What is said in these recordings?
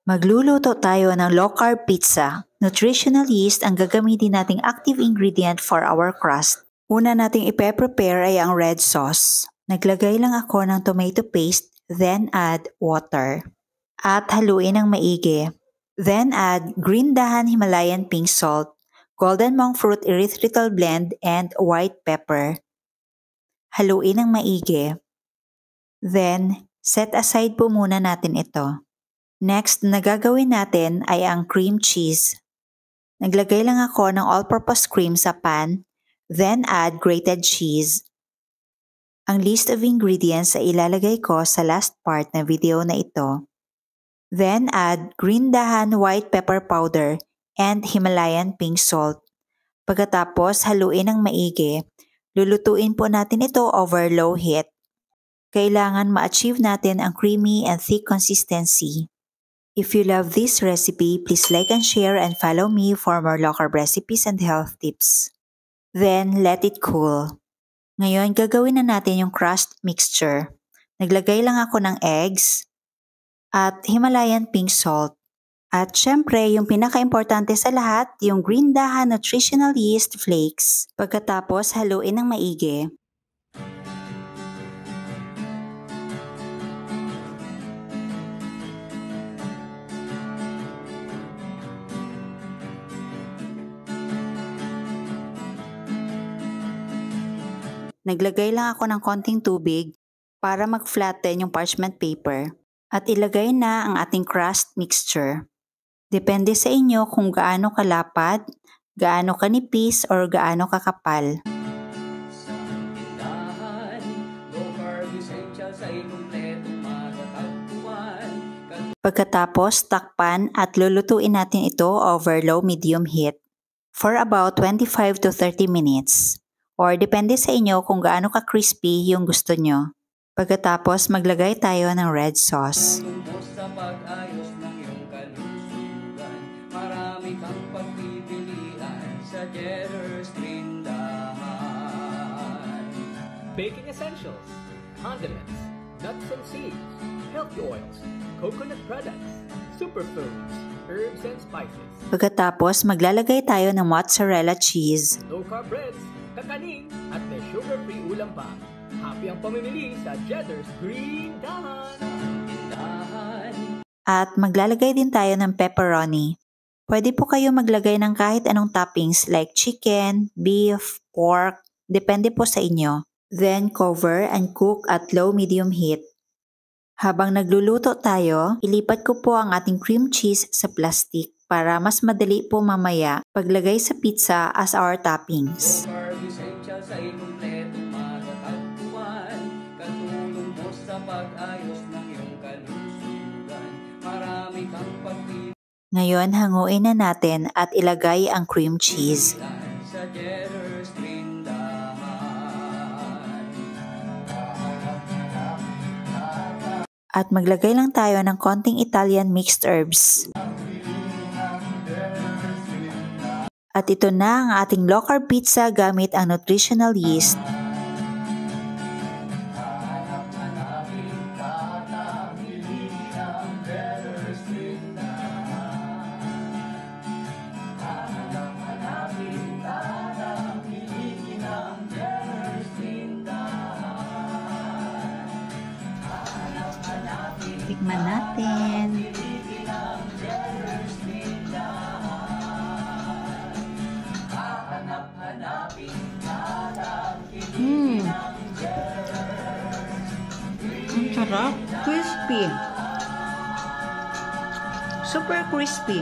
Magluluto tayo ng low-carb pizza. Nutritional yeast ang gagamitin nating active ingredient for our crust. Una nating ipe-prepare ay ang red sauce. Naglagay lang ako ng tomato paste, then add water. At haluin ng maigi. Then add green dahan Himalayan pink salt, golden monk fruit erythritol blend, and white pepper. Haluin ng maigi. Then, set aside po muna natin ito. Next na gagawin natin ay ang cream cheese. Naglagay lang ako ng all-purpose cream sa pan, then add grated cheese. Ang list of ingredients ay ilalagay ko sa last part na video na ito. Then add green dahan white pepper powder and Himalayan pink salt. Pagkatapos haluin ng maigi, lulutuin po natin ito over low heat. Kailangan ma-achieve natin ang creamy and thick consistency. If you love this recipe, please like and share and follow me for more low-carb recipes and health tips. Then, let it cool. Ngayon, gagawin na natin yung crust mixture. Naglagay lang ako ng eggs at Himalayan pink salt. At syempre, yung pinaka-importante sa lahat, yung green dahan nutritional yeast flakes. Pagkatapos, haluin ng maigi. Naglagay lang ako ng konting tubig para mag-flatten yung parchment paper at ilagay na ang ating crust mixture. Depende sa inyo kung gaano kalapad, gaano kanipis, or gaano kakapal. Pagkatapos, takpan at lulutuin natin ito over low-medium heat for about 25 to 30 minutes. Or depende sa inyo kung gaano ka-crispy yung gusto nyo. Pagkatapos, maglagay tayo ng red sauce. Baking essentials, condiments, nuts and seeds, healthy oils, coconut products, superfoods, herbs and spices. Pagkatapos, maglalagay tayo ng mozzarella cheese. Low-carb breads, kakanin, at may sugar-free ulam pa. Happy ang pamimili sa Cheddar's Green Dahan. At maglalagay din tayo ng pepperoni. Pwede po kayo maglagay ng kahit anong toppings like chicken, beef, pork, depende po sa inyo. Then cover and cook at low-medium heat. Habang nagluluto tayo, ilipat ko po ang ating cream cheese sa plastic para mas madali po mamaya paglagay sa pizza as our toppings. Ngayon, hanguin na natin at ilagay ang cream cheese. At maglagay lang tayo ng konting Italian mixed herbs. At ito na ang ating low-carb pizza gamit ang nutritional yeast. Tikman natin. Ang sarap. Crispy. Super crispy.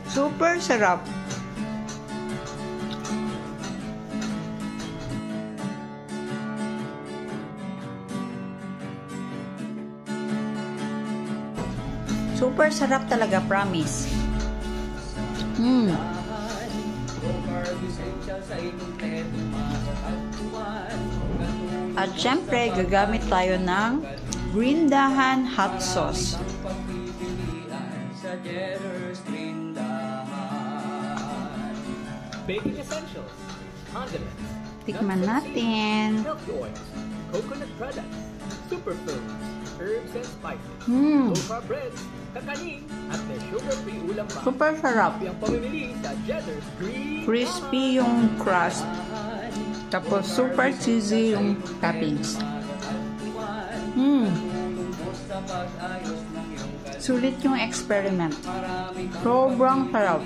Super sarap. Super sarap talaga, promise. At syempre, gagamit tayo ng green dahan hot sauce. Baking essentials, condiments, Tikman natin. healthy oils, coconut products, superfoods, herbs and spices. Low-carb breads, kakanin, at may sugar-free ulam pa. Super sarap. Ang pamimili sa Jenner's Green. Crispy yung crust. Tapos super cheesy yung toppings. Sulit yung experiment. Sobrang sarap.